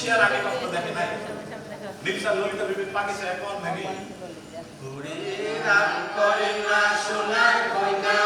আর আগে কখনো দেখে নাই লিপসা ললিতা বিবির পাকিসে এখন নাকি ঘুরে রাত করে না সোনার কইনা